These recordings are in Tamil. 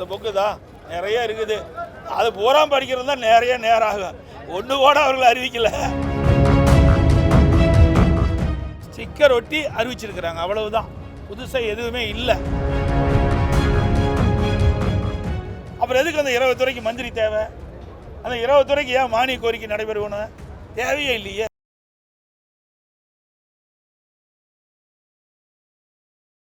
அந்த புக்கு தான் நிறைய இருக்குது. அது பூரா படிக்கிறது தான் நிறைய நேரம் ஆகும். ஒன்று கூட அவர்கள் அறிவிக்கலை. ஸ்டிக்கர் ஒட்டி அறிவிச்சிருக்கிறாங்க, அவ்வளவுதான். புதுசாக எதுவுமே இல்லை. அப்புறம் எதுக்கு அந்த 20 துறைக்கு மந்திரி தேவை? அந்த 20 துறைக்கு ஏன் மானிய கோரிக்கை நடைபெறணும்? தேவையே இல்லையே.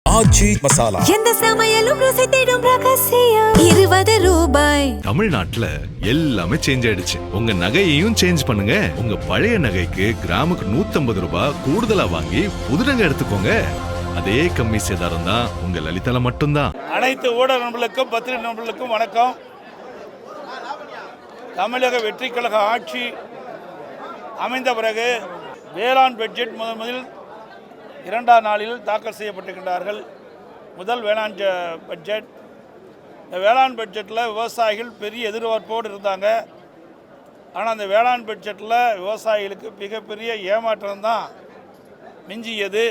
ஆச்சி மசாலா எந்த சமையலும் ருசி தேடும் ரகசியம் 20 ரூபாய். தமிழ்நாட்டுல எல்லாமே சேஞ்ச் ஆயிடுச்சு. உங்க நகையையும் சேஞ்ச் பண்ணுங்க. உங்க பழைய நகைக்கு கிராமுக்கு 150 ரூபாய் கூடுதலா வாங்கி புது நகை எடுத்துக்கோங்க. அதே கம்மி சேதாரம் தான் உங்க லலிதால மட்டும்தான். அனைத்து ஊடக நண்பர்களுக்கும் பத்திரிகை நண்பர்களுக்கும் வணக்கம். தமிழக வெற்றி கழக ஆட்சி அமைந்த பிறகு வேளாண் பட்ஜெட் முதலில் 2ஆம் நாளில் தாக்கல் செய்யப்பட்டிருக்கின்றார்கள். முதல் வேளாண் பட்ஜெட். இந்த வேளாண் பட்ஜெட்டில் விவசாயிகள் பெரிய எதிர்பார்ப்போடு இருந்தாங்க. ஆனால் அந்த வேளாண் பட்ஜெட்டில் விவசாயிகளுக்கு மிகப்பெரிய ஏமாற்றம் தான் மிஞ்சியது.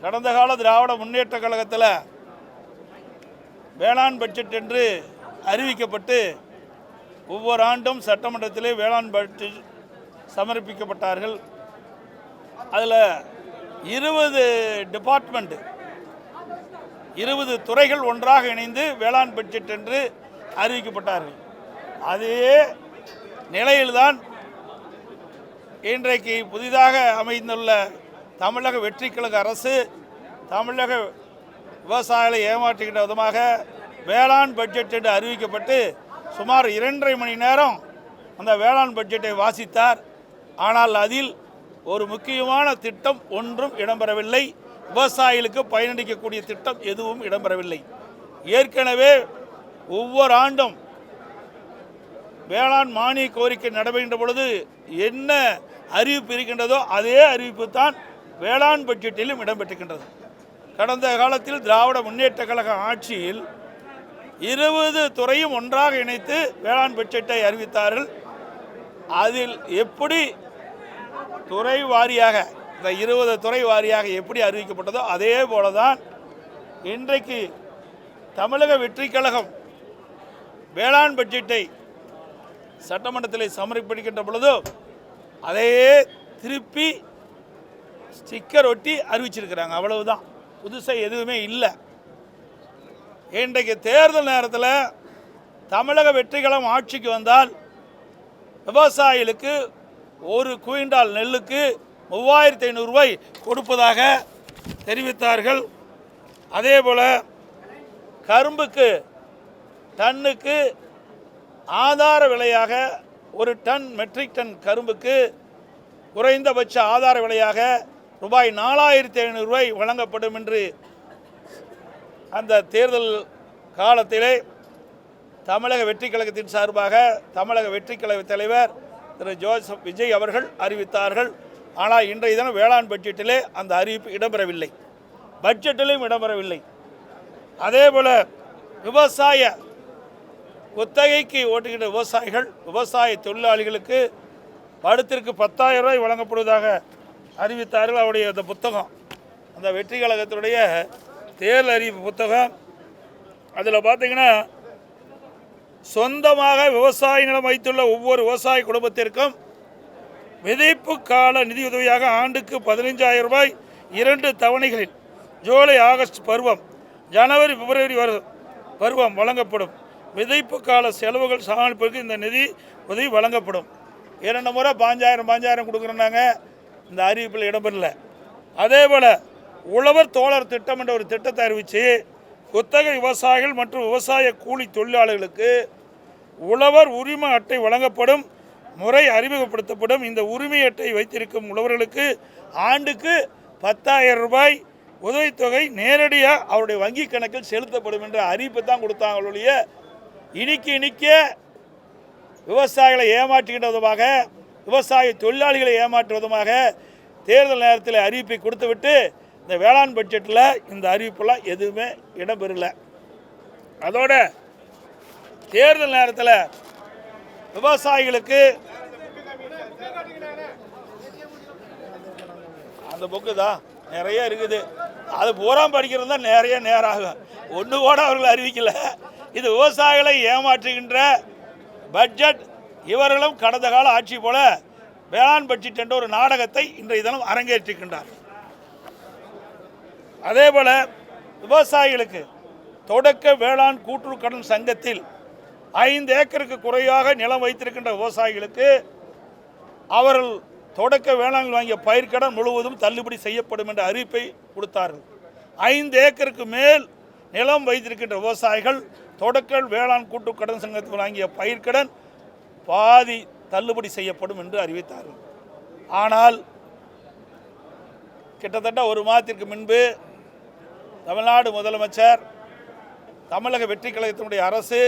கடந்த கால திராவிட முன்னேற்ற கழகத்தில் வேளாண் பட்ஜெட் என்று அறிவிக்கப்பட்டு ஒவ்வொரு ஆண்டும் சட்டமன்றத்திலே வேளாண் பட்ஜெட் சமர்ப்பிக்கப்பட்டார்கள். அதில் 20 டிபார்ட்மெண்ட் 20 துறைகள் ஒன்றாக இணைந்து வேளாண் பட்ஜெட் என்று அறிவிக்கப்பட்டார்கள். அதே நிலையில்தான் இன்றைக்கு புதிதாக அமைந்துள்ள தமிழக வெற்றி கழக அரசு தமிழக விவசாயிகளை ஏமாற்றுகின்ற விதமாக வேளாண் பட்ஜெட் என்று அறிவிக்கப்பட்டு சுமார் 2.5 மணி நேரம் அந்த வேளாண் பட்ஜெட்டை வாசித்தார். ஆனால் அதில் ஒரு முக்கியமான திட்டம் ஒன்றும் இடம்பெறவில்லை. விவசாயிகளுக்கு பயனளிக்கக்கூடிய திட்டம் எதுவும் இடம்பெறவில்லை. ஏற்கனவே ஒவ்வொரு ஆண்டும் வேளாண் மானிய கோரிக்கை நடைபெறுகின்ற பொழுது என்ன அறிவிப்பு இருக்கின்றதோ அதே அறிவிப்பு தான் வேளாண் பட்ஜெட்டிலும் இடம்பெற்றிருக்கின்றது. கடந்த காலத்தில் திராவிட முன்னேற்ற கழக ஆட்சியில் 20 துறையும் ஒன்றாக இணைத்து வேளாண் பட்ஜெட்டை அறிவித்தார்கள். அதில் எப்படி துறை வாரியாக இந்த 20 துறை வாரியாக எப்படி அறிவிக்கப்பட்டதோ அதே போல தான் இன்றைக்கு தமிழக வெற்றி கழகம் வேளாண் பட்ஜெட்டை சட்டமன்றத்தில் சமர்ப்பிக்கின்ற பொழுதோ அதையே திருப்பி ஸ்டிக்கர் ஒட்டி அறிவிச்சிருக்கிறாங்க, அவ்வளவுதான். புதுசாக எதுவுமே இல்லை. இன்றைக்கு தேர்தல் நேரத்தில் தமிழக வெற்றி கழகம் ஆட்சிக்கு வந்தால் விவசாயிகளுக்கு ஒரு குவிண்டால் நெல்லுக்கு 3500 ரூபாய் கொடுப்பதாக தெரிவித்தார்கள். அதே போல் கரும்புக்கு டன்னுக்கு ஆதார விலையாக ஒரு டன் மெட்ரிக் டன் கரும்புக்கு குறைந்தபட்ச ஆதார விலையாக ரூபாய் 4500 ரூபாய் வழங்கப்படும் என்று அந்த தேர்தல் காலத்திலே தமிழக வெற்றி கழகத்தின் சார்பாக தமிழக வெற்றி கழக தலைவர் திரு ஜோசப் விஜய் அவர்கள் அறிவித்தார்கள். ஆனால் இன்றைய தினம் வேளாண் பட்ஜெட்டிலே அந்த அறிவிப்பு இடம்பெறவில்லை, பட்ஜெட்டிலும் இடம்பெறவில்லை. அதே போல் விவசாய குத்தகைக்கு ஓட்டுகின்ற விவசாயிகள் விவசாய தொழிலாளிகளுக்கு வருடத்திற்கு 10,000 ரூபாய் வழங்கப்படுவதாக அறிவித்தார்கள். அவருடைய அந்த புத்தகம், அந்த வெற்றி கழகத்தினுடைய தேர்தல் அறிவிப்பு புத்தகம். அதில் பார்த்திங்கன்னா சொந்தமாக விவசாய நிலம் வைத்துள்ள ஒவ்வொரு விவசாய குடும்பத்திற்கும் விதைப்பு கால நிதியுதவியாக ஆண்டுக்கு 15,000 ரூபாய் 2 தவணைகளில் ஜூலை ஆகஸ்ட் பருவம் ஜனவரி பிப்ரவரி பருவம் வழங்கப்படும். விதைப்பு கால செலவுகள் சமாளிப்பதற்கு இந்த நிதி உதவி வழங்கப்படும். 2 முறை 5,000 கொடுக்குறாங்க, இந்த அறிவிப்பில் இடம்பெறல. அதே போல் உழவர் தோழர் திட்டம் என்ற ஒரு திட்டத்தை அறிவித்து குத்தகை விவசாயிகள் மற்றும் விவசாய கூலி தொழிலாளர்களுக்கு உழவர் உரிமை அட்டை வழங்கப்படும் முறை அறிமுகப்படுத்தப்படும். இந்த உரிமை அட்டை வைத்திருக்கும் உழவர்களுக்கு ஆண்டுக்கு 10,000 ரூபாய் உதவித்தொகை நேரடியாக அவருடைய வங்கி கணக்கில் செலுத்தப்படும் என்ற அறிவிப்பை தான் கொடுத்தாங்களுடைய இனிக்க விவசாயிகளை ஏமாற்றுகின்ற விதமாக விவசாய தொழிலாளிகளை ஏமாற்றுவதுமாக தேர்தல் நேரத்தில் அறிவிப்பை கொடுத்துவிட்டு இந்த வேளாண் பட்ஜெட்டில் இந்த அறிவிப்பெல்லாம் எதுவுமே இடம்பெறல. அதோட தேர்தல் நேரத்தில் விவசாயிகளுக்கு அந்த புக்கு தான் நிறைய இருக்குது. அது பூரா படிக்கிறது தான் நிறைய நேரம் ஆகும். ஒன்று கூட அவர்கள் அறிவிக்கல. இது விவசாயிகளை ஏமாற்றுகின்ற பட்ஜெட். இவர்களும் கடந்த கால ஆட்சி போல வேளாண் பட்ஜெட் என்ற ஒரு நாடகத்தை இன்றைய தினம் அரங்கேற்றிருக்கின்றார். அதே போல விவசாயிகளுக்கு தொடக்க வேளாண் கூட்டுறவு கடன் சங்கத்தில் 5 ஏக்கருக்கு குறைவாக நிலம் வைத்திருக்கின்ற விவசாயிகளுக்கு அவர்கள் தொடக்க வேளாண் வாங்கிய பயிர்க்கடன் முழுவதும் தள்ளுபடி செய்யப்படும் என்ற அறிவிப்பை கொடுத்தார்கள். 5 ஏக்கருக்கு மேல் நிலம் வைத்திருக்கின்ற விவசாயிகள் தொடக்க வேளாண் கூட்டுறவு கடன் சங்கத்தில் வாங்கிய பயிர்க்கடன் பாதி தள்ளுபடி செய்யப்படும் என்று அறிவித்தார்கள். ஆனால் கிட்டத்தட்ட ஒரு மாதத்திற்கு முன்பு தமிழ்நாடு முதலமைச்சர், தமிழக வெற்றி கழகத்தினுடைய அரசு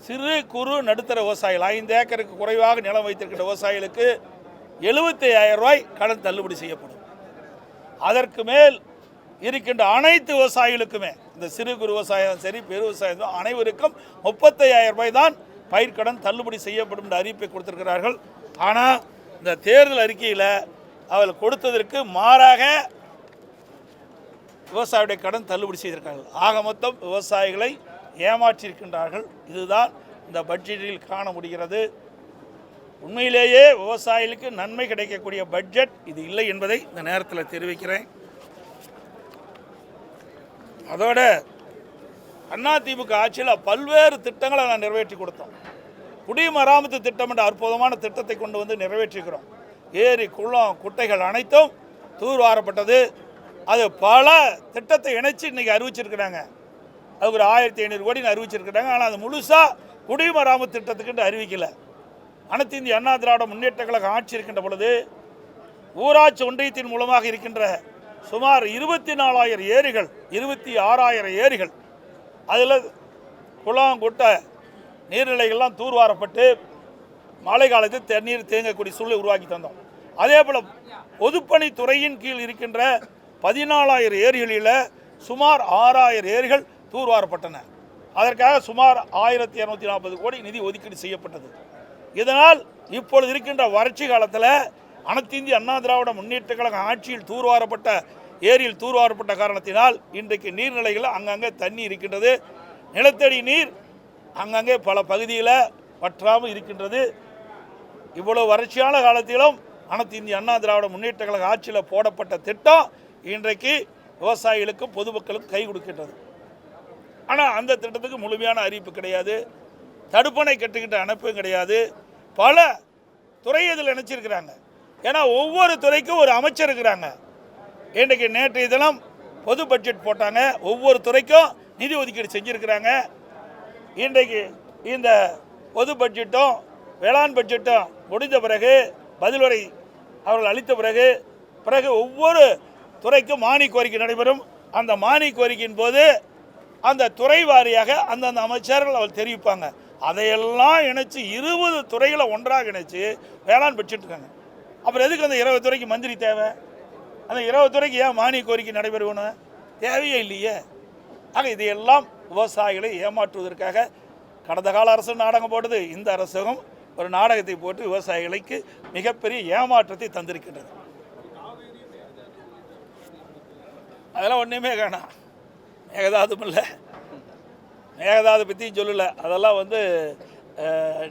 சிறு குறு நடுத்தர விவசாயிகள் 5 ஏக்கருக்கு குறைவாக நிலம் வைத்திருக்கின்ற விவசாயிகளுக்கு 75,000 ரூபாய் கடன் தள்ளுபடி செய்யப்படும். அதற்கு மேல் இருக்கின்ற அனைத்து விவசாயிகளுக்குமே, இந்த சிறு குறு விவசாயம் சரி பெரு விவசாயம் அனைவருக்கும் 35,000 ரூபாய் தான் பயிர்க்கடன் தள்ளுபடி செய்யப்படும் என்ற அறிவிப்பை கொடுத்திருக்கிறார்கள். ஆனால் இந்த தேர்தல் அறிக்கையில் அவர்கள் கொடுத்ததற்கு மாறாக விவசாயியுடைய கடன் தள்ளுபடி செய்திருக்கிறார்கள். ஆக மொத்தம் விவசாயிகளை ஏமாற்றியிருக்கின்றார்கள். இதுதான் இந்த பட்ஜெட்டில் காண முடிகிறது. உண்மையிலேயே விவசாயிகளுக்கு நன்மை கிடைக்கக்கூடிய பட்ஜெட் இது இல்லை என்பதை இந்த நேரத்தில் தெரிவிக்கிறேன். அதோட அதிமுக ஆட்சியில் பல்வேறு திட்டங்களை நான் நிறைவேற்றி கொடுத்தோம். குடிமராமத்து திட்டம் என்ற அற்புதமான திட்டத்தை கொண்டு வந்து நிறைவேற்றிக்கிறோம். ஏரி குளம் குட்டைகள் அனைத்தும் தூர்வாரப்பட்டது. அது பல திட்டத்தை இணைச்சு இன்றைக்கி அறிவிச்சிருக்கிறாங்க. அது ஒரு 1500 கோடி அறிவிச்சிருக்கிறாங்க. ஆனால் அது முழுசாக குடிமராமத்து திட்டத்துக்கு அறிவிக்கலை. அனைத்து இந்திய அண்ணா திராவிட முன்னேற்ற கழகம் ஆட்சி இருக்கின்ற பொழுது ஊராட்சி ஒன்றியத்தின் மூலமாக இருக்கின்ற சுமார் 24,000 ஏரிகள், 26,000 ஏரிகள், அதில் குளம் குட்டை நீர்நிலைகள்லாம் தூர்வாரப்பட்டு மழை காலத்தில் தண்ணீர் தேங்கக்கூடிய சூழலை உருவாக்கி தந்தோம். அதே போல் பொதுப்பணித்துறையின் கீழ் இருக்கின்ற 14,000 ஏரிகளில் சுமார் 6,000 ஏரிகள் தூர்வாரப்பட்டன. அதற்காக சுமார் 1,240 கோடி நிதி ஒதுக்கீடு செய்யப்பட்டது. இதனால் இப்பொழுது இருக்கின்ற வறட்சி காலத்தில் அனைத்து இந்திய அண்ணா திராவிட முன்னேற்ற கழக ஆட்சியில் தூர்வாரப்பட்ட ஏரியில் தூர்வாரப்பட்ட காரணத்தினால் இன்றைக்கு நீர்நிலைகள் அங்கங்கே தண்ணி இருக்கின்றது. நிலத்தடி நீர் அங்கங்கே பல பகுதியில் வற்றாமல் இருக்கின்றது. இவ்வளவு வறட்சியான காலத்திலும் அனைத்து இந்திய அண்ணா திராவிட முன்னேற்ற கழக ஆட்சியில் போடப்பட்ட திட்டம் இன்றைக்கு விவசாயிகளுக்கும் பொதுமக்களுக்கும் கை கொடுக்கின்றது. ஆனால் அந்த திட்டத்துக்கு முழுமையான அறிவிப்பு கிடையாது. தடுப்பணை கட்டுக்கிட்ட அமைப்பும் கிடையாது. பல துறை இதில் நினச்சிருக்கிறாங்க. ஏன்னா ஒவ்வொரு துறைக்கும் ஒரு அமைச்சர் இருக்கிறாங்க. இன்றைக்கு நேற்றைய தினம் பொது பட்ஜெட் போட்டாங்க. ஒவ்வொரு துறைக்கும் நிதி ஒதுக்கீடு செஞ்சுருக்கிறாங்க. இன்றைக்கு இந்த பொது பட்ஜெட்டும் வேளாண் பட்ஜெட்டும் முடிந்த பிறகு பதில் உரை அவர்கள் அளித்த பிறகு ஒவ்வொரு துறைக்கும் மானிய கோரிக்கை நடைபெறும். அந்த மானிய கோரிக்கையின் போது அந்த துறை வாரியாக அந்தந்த அமைச்சர்கள் அவர் தெரிவிப்பாங்க. அதையெல்லாம் இணைச்சி 20 துறைகளை ஒன்றாக இணைச்சி வேளாண் பட்ஜெட் இருக்காங்க. அப்புறம் எதுக்கு அந்த 20 துறைக்கு மந்திரி தேவை? அந்த 20 துறைக்கு ஏன் மானிய கோரிக்கை நடைபெறணும்? தேவையே இல்லையே. ஆக இதையெல்லாம் விவசாயிகளை ஏமாற்றுவதற்காக கடந்த கால அரசு நாடகம் போட்டது. இந்த அரசும் ஒரு நாடகத்தை போட்டு விவசாயிகளுக்கு மிகப்பெரிய ஏமாற்றத்தை தந்திருக்கின்றது. அதெல்லாம் ஒன்றுமே காணாம். மேகதாதும் இல்லை, மேகதாது பற்றியும் சொல்லலை. அதெல்லாம்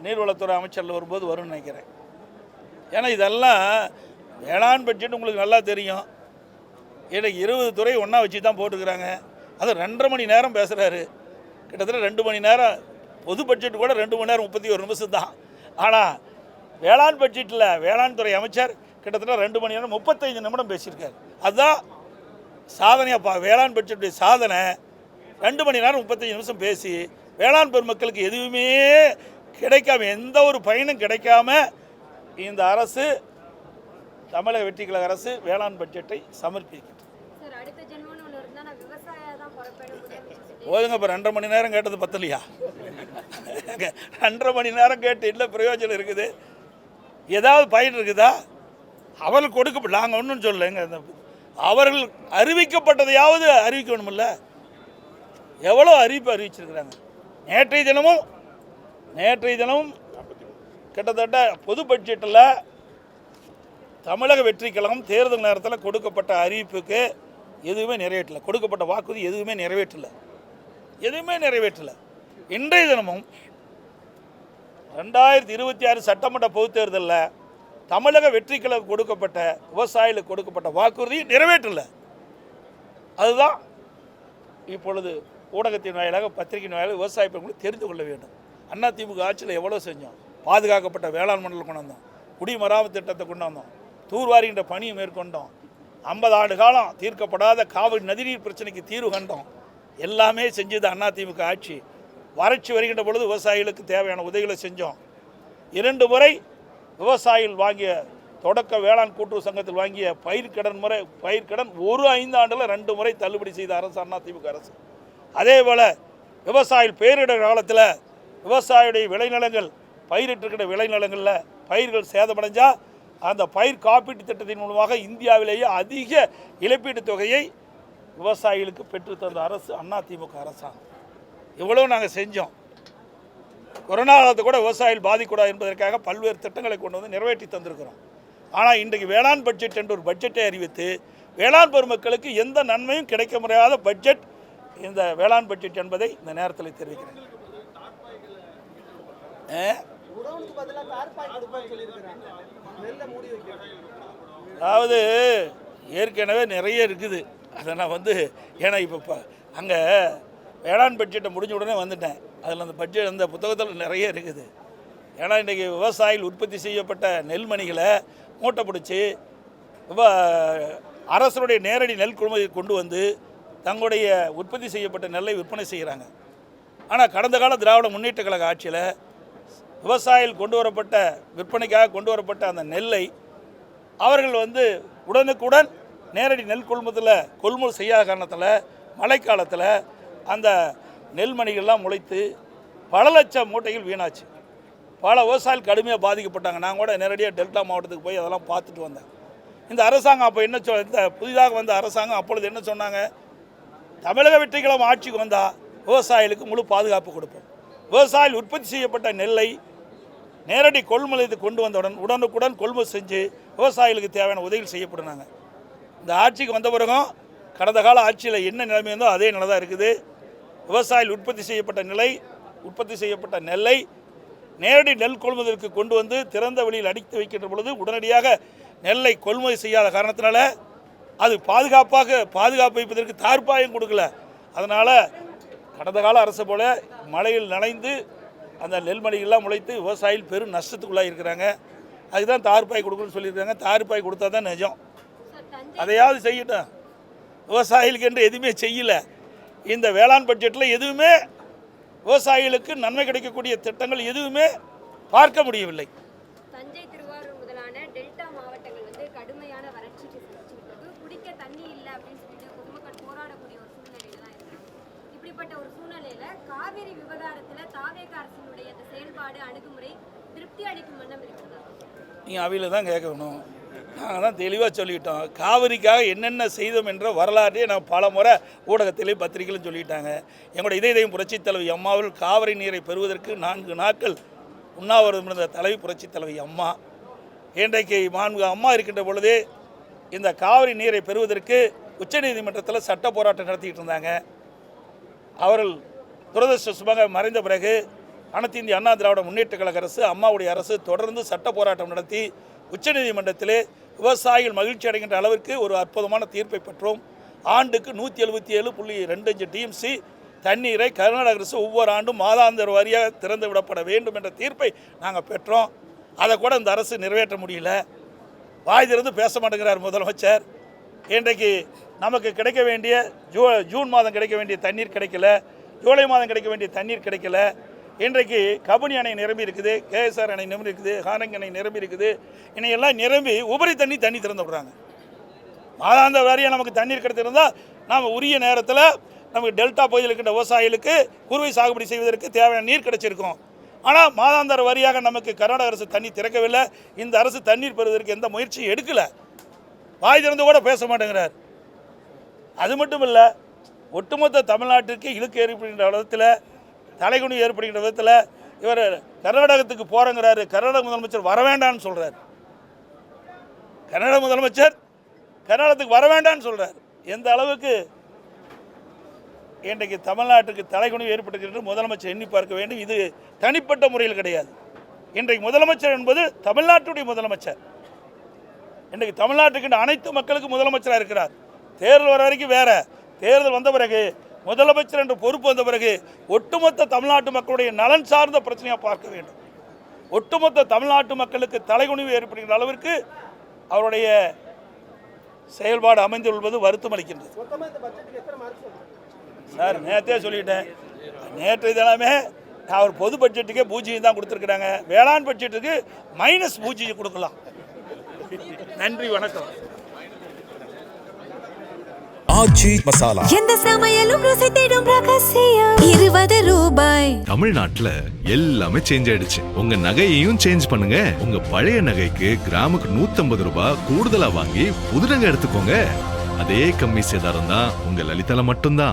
நீர்வளத்துறை அமைச்சரில் வரும்போது வரும்னு நினைக்கிறேன். ஏன்னா இதெல்லாம் வேளாண் பட்ஜெட் உங்களுக்கு நல்லா தெரியும். எனக்கு 20 துறை ஒன்றா வச்சு தான் போட்டுக்கிறாங்க. அது 2.5 மணி நேரம் பேசுகிறாரு. கிட்டத்தட்ட 2 மணி நேரம். பொது பட்ஜெட் கூட 2 மணி நேரம் 31 நிமிஷம் தான். ஆனால் வேளாண் பட்ஜெட்டில் வேளாண் துறை அமைச்சர் கிட்டத்தட்ட 2 மணி நேரம் 35 நிமிடம் பேசியிருக்காரு. அதுதான் சாதனையாப்பா. வேளாண் பட்ஜெட்டுடைய சாதனை 2 மணி நேரம் 35 நிமிஷம் பேசி வேளாண் பெருமக்களுக்கு எதுவுமே கிடைக்காம, எந்த ஒரு பயனும் கிடைக்காம இந்த அரசு, தமிழக வெற்றி கழக அரசு வேளாண் பட்ஜெட்டை சமர்ப்பிக்கிறது. போதுங்க. இப்போ 2.5 மணி நேரம் கேட்டது பத்தலையா? 2.5 மணி நேரம் கேட்டு இல்லை பிரயோஜனம் இருக்குது? ஏதாவது பயன் இருக்குதா? அவர்கள் கொடுக்க, நாங்கள் ஒன்றும் சொல்லலைங்க. அவர்கள் அறிவிக்கப்பட்டதையாவது அறிவிக்கணுமில்ல. எவ்வளோ அறிவிப்பு அறிவிச்சிருக்கிறாங்க. நேற்றைய தினமும் கிட்டத்தட்ட பொது பட்ஜெட்டில் தமிழக வெற்றி கழகம் தேர்தல் நேரத்தில் கொடுக்கப்பட்ட அறிவிப்புக்கு எதுவுமே நிறைவேற்றலை. கொடுக்கப்பட்ட வாக்குறுதி எதுவுமே நிறைவேற்றலை. இன்றைய தினமும் 2026 சட்டமன்ற பொதுத் தேர்தலில் தமிழக வெற்றி கழகம் கொடுக்கப்பட்ட விவசாயிகளுக்கு கொடுக்கப்பட்ட வாக்குறுதி நிறைவேற்றலை. அதுதான் இப்பொழுது ஊடகத்தின் வாயிலாக பத்திரிகையின் வாயிலாக விவசாய பெண்களுக்கு தெரிந்து கொள்ள வேண்டும். அதிமுக ஆட்சியில் எவ்வளோ செஞ்சோம். பாதுகாக்கப்பட்ட வேளாண் மண்டலம் கொண்டு வந்தோம், குடிமராமத்து திட்டத்தை கொண்டு வந்தோம், தூர்வாரின்ற பணியை மேற்கொண்டோம், 50 ஆண்டு காலம் தீர்க்கப்படாத காவிரி நதிநீர் பிரச்சனைக்கு தீர்வு கண்டோம். எல்லாமே செஞ்சது அதிமுக ஆட்சி. வறட்சி வருகின்ற பொழுது விவசாயிகளுக்கு தேவையான உதவிகளை செஞ்சோம். 2 முறை விவசாயிகள் வாங்கிய தொடக்க வேளாண் கூட்டுறவு சங்கத்தில் வாங்கிய பயிர்க்கடன் ஒரு 5 ஆண்டில் 2 முறை தள்ளுபடி செய்த அரசு அதிமுக அரசு. அதே போல் விவசாயிகள் பேரிடர் காலத்தில் விவசாயியுடைய விளைநிலங்கள் பயிரிட்டிருக்கிற விளைநிலங்களில் பயிர்கள் சேதமடைஞ்சால் அந்த பயிர் காப்பீட்டு திட்டத்தின் மூலமாக இந்தியாவிலேயே அதிக இழப்பீட்டு தொகையை விவசாயிகளுக்கு பெற்றுத்தந்த அரசு அதிமுக அரசாங்கம். இவ்வளோ நாங்கள் செஞ்சோம். கொரோனா காலத்தை கூட விவசாயிகள் பாதிக்கூடாது என்பதற்காக பல்வேறு திட்டங்களை கொண்டு வந்து நிறைவேற்றி தந்திருக்கிறோம். ஆனால் இன்றைக்கு வேளாண் பட்ஜெட் என்ற ஒரு பட்ஜெட்டை அறிவித்து வேளாண் பெருமக்களுக்கு எந்த நன்மையும் கிடைக்க முடியாத பட்ஜெட் இந்த வேளாண் பட்ஜெட் என்பதை இந்த நேரத்தில் தெரிவிக்கிறேன். அதாவது ஏற்கனவே நிறைய இருக்குது. அதை நான் ஏன்னா இப்போ அங்கே வேளாண் பட்ஜெட்டை முடிஞ்ச உடனே வந்துட்டேன். அதில் அந்த பட்ஜெட் அந்த புத்தகத்தில் நிறைய இருக்குது. ஏன்னா இன்றைக்கி விவசாயிகள் உற்பத்தி செய்யப்பட்ட நெல்மணிகளை மூட்டை பிடிச்சி அரசனுடைய நேரடி நெல் கொள்முதலை கொண்டு வந்து தங்களுடைய உற்பத்தி செய்யப்பட்ட நெல்லை விற்பனை செய்கிறாங்க. ஆனால் கடந்த கால திராவிட முன்னேற்ற கழக ஆட்சியில் விவசாயிகள் விற்பனைக்காக கொண்டு வரப்பட்ட அந்த நெல்லை அவர்கள் உடனுக்குடன் நேரடி நெல் கொள்முதல் செய்யாத காரணத்தில் மழைக்காலத்தில் அந்த நெல்மணிகள்லாம் முளைத்து பல லட்சம் மூட்டைகள் வீணாச்சு. பல விவசாயிகள் கடுமையாக பாதிக்கப்பட்டாங்க. நான் கூட நேரடியாக டெல்டா மாவட்டத்துக்கு போய் அதெல்லாம் பார்த்துட்டு வந்தேன். இந்த அரசாங்கம் அப்போ இந்த புதிதாக வந்த அரசாங்கம் அப்பொழுது என்ன சொன்னாங்க, தமிழக வெற்றி கழகம் ஆட்சிக்கு வந்தால் விவசாயிகளுக்கு முழு பாதுகாப்பு கொடுப்போம். விவசாயிகள் உற்பத்தி செய்யப்பட்ட நெல்லை நேரடி கொள்முதலுக்கு கொண்டு வந்தவுடன் உடனுக்குடன் கொள்முதல் செஞ்சு விவசாயிகளுக்கு தேவையான உதவிகள் செய்யப்படுனாங்க. இந்த ஆட்சிக்கு வந்த பிறகும் கடந்த கால ஆட்சியில் என்ன நிலைமை இருந்தோ அதே நிலை தான் இருக்குது. விவசாயிகள் உற்பத்தி செய்யப்பட்ட நெல்லை நேரடி நெல் கொள்முதலுக்கு கொண்டு வந்து திறந்த வெளியில் அடித்து வைக்கின்ற பொழுது உடனடியாக நெல்லை கொள்முதல் செய்யாத காரணத்தினால அது பாதுகாப்பு வைப்பதற்கு தார்ப்பாயம் கொடுக்கல. அதனால் கடந்த கால அரசு போல மழையில் நனைந்து அந்த நெல்மணிகள்லாம் முளைத்து விவசாயிகள் பெரும் நஷ்டத்துக்குள்ளாக இருக்கிறாங்க. அதுதான் தார்ப்பாய் கொடுக்கணும்னு சொல்லியிருக்காங்க. தார்ப்பாய் கொடுத்தா தான் நிஜம். அதையாவது செய்யட்டும். விவசாயிகளுக்கு என்று எதுவுமே செய்யலை. இந்த வேளாண் பட்ஜெட்டில் எதுவுமே விவசாயிகளுக்கு நன்மை கிடைக்கக்கூடிய திட்டங்கள் எதுவுமே பார்க்க முடியவில்லை. தஞ்சை, திருவாரூர் முதலான டெல்டா மாவட்டங்கள் கடுமையான வறட்சிக்கு குடிக்க தண்ணி இல்லை அப்படின்னு சொல்லிட்டு பொதுமக்கள் போராடக்கூடிய ஒரு சூழ்நிலையில தான் இருக்காங்க. இப்படிப்பட்ட ஒரு சூழ்நிலையில காவிரி விவகாரத்தில் தாவேக அரசினுடைய அந்த செயல்பாடு அணுகுமுறை திருப்தி அளிக்கும் வண்ணம் இருக்கிறதா? நீங்கள் அவையில் தான் கேட்கணும். நாங்கள் தான் தெளிவாக சொல்லிட்டோம். காவிரிக்காக என்னென்ன செய்தோம் என்ற வரலாற்றையே நான் பல முறை ஊடகத்திலையும் பத்திரிகையிலும் சொல்லிட்டாங்க. எங்களுடைய இதயம் புரட்சித் தலைவி அம்மாவில் காவிரி நீரை பெறுவதற்கு 4 நாட்கள் உண்ணாவிரதம் இருந்த தலைவி புரட்சித் தலைவி அம்மா. இன்றைக்கு 4 அம்மா இருக்கின்ற பொழுதே இந்த காவிரி நீரை பெறுவதற்கு உச்சநீதிமன்றத்தில் சட்ட போராட்டம் நடத்திக்கிட்டு இருந்தாங்க. அவர்கள் துரதிர்ஷ்டவசமாக மறைந்த பிறகு அனைத்து இந்திய அண்ணா திராவிட முன்னேற்ற கழக அரசு, அம்மாவுடைய அரசு தொடர்ந்து சட்ட போராட்டம் நடத்தி உச்சநீதிமன்றத்திலே விவசாயிகள் மகிழ்ச்சி அடைகின்ற அளவிற்கு ஒரு அற்புதமான தீர்ப்பை பெற்றோம். ஆண்டுக்கு 177.25 டிஎம்சி தண்ணீரை கர்நாடக அரசு ஒவ்வொரு ஆண்டும் மாதாந்திர வாரியாக திறந்து விடப்பட வேண்டும் என்ற தீர்ப்பை நாங்கள் பெற்றோம். அதை கூட இந்த அரசு நிறைவேற்ற முடியல. வாய் திறந்து பேச மாட்டேங்கிறார் முதலமைச்சர். இன்றைக்கு நமக்கு கிடைக்க வேண்டிய ஜூன் மாதம் கிடைக்க வேண்டிய தண்ணீர் கிடைக்கல, ஜூலை மாதம் கிடைக்க வேண்டிய தண்ணீர் கிடைக்கல. இன்றைக்கு கபினி அணை நிரம்பி இருக்குது, கேஎஸ்ஆர் அணை நிரம்பி இருக்குது, ஹானங் அணை நிரம்பி இருக்குது. இணையெல்லாம் நிரம்பி உபரி தண்ணி திறந்து விடுறாங்க. மாதாந்த வாரியாக நமக்கு தண்ணீர் கிடைத்திருந்தால் நாம் உரிய நேரத்தில் நமக்கு டெல்டா பகுதியில் இருக்கின்ற விவசாயிகளுக்கு குறுவை சாகுபடி செய்வதற்கு தேவையான நீர் கிடைச்சிருக்கும். ஆனால் மாதாந்திர வாரியாக நமக்கு கர்நாடக அரசு தண்ணி திறக்கவில்லை. இந்த அரசு தண்ணீர் பெறுவதற்கு எந்த முயற்சியும் எடுக்கலை. வாய் திறந்து கூட பேச மாட்டேங்கிறார். அது மட்டும் இல்லை, ஒட்டுமொத்த தமிழ்நாட்டிற்கு இழுக்கு ஏற்படுகின்ற விதத்தில், தலைகுனி ஏற்படுகின்ற விதத்தில் இவர் கர்நாடகத்துக்கு போகிறங்கிறாரு. கர்நாடக முதலமைச்சர் வர வேண்டாம்னு சொல்கிறார். கன்னட முதலமைச்சர் கர்நாடகத்துக்கு வர வேண்டாம்னு சொல்கிறார். எந்த அளவுக்கு இன்றைக்கு தமிழ்நாட்டுக்கு தலைகுனிவு ஏற்பட்டிருக்கிறது முதலமைச்சர் எண்ணி பார்க்க வேண்டும். இது தனிப்பட்ட முறையில் கிடையாது. இன்றைக்கு முதலமைச்சர் என்பது தமிழ்நாட்டுடைய முதலமைச்சர். இன்றைக்கு தமிழ்நாட்டுக்கு அனைத்து மக்களுக்கும் முதலமைச்சராக இருக்கிறார். தேர்தல் வர வரைக்கும் வேற, தேர்தல் வந்த பிறகு முதலமைச்சர் என்ற பொறுப்பு வந்த பிறகு ஒட்டுமொத்த தமிழ்நாட்டு மக்களுடைய நலன் சார்ந்த பிரச்சனையாக பார்க்க வேண்டும். ஒட்டுமொத்த தமிழ்நாட்டு மக்களுக்கு தலைகுனிவு ஏற்படுகின்ற அளவிற்கு அவருடைய செயல்பாடு அமைந்துள்ளது வருத்தம் அளிக்கின்றது. சார் நேற்றே சொல்லிட்டேன், நேற்று இதெல்லாமே அவர் பொது பட்ஜெட்டுக்கே பூஜ்ஜியம் தான் கொடுத்துருக்குறாங்க. வேளாண் பட்ஜெட்டுக்கு -0 கொடுக்கலாம். நன்றி, வணக்கம். ஆச்சி மசாலா. எந்த சமையலும் ருசி தேடும் ரகசியம் 20 ரூபாய். தமிழ்நாட்டுல எல்லாமே சேஞ்ச் ஆயிடுச்சு. உங்க நகையையும் சேஞ்ச் பண்ணுங்க. உங்க பழைய நகைக்கு கிராமுக்கு 150 ரூபாய் கூடுதலா வாங்கி புது நகை எடுத்துக்கோங்க. அதே கம்மி சேதாரம் தான் உங்க லலிதால மட்டும்தான்.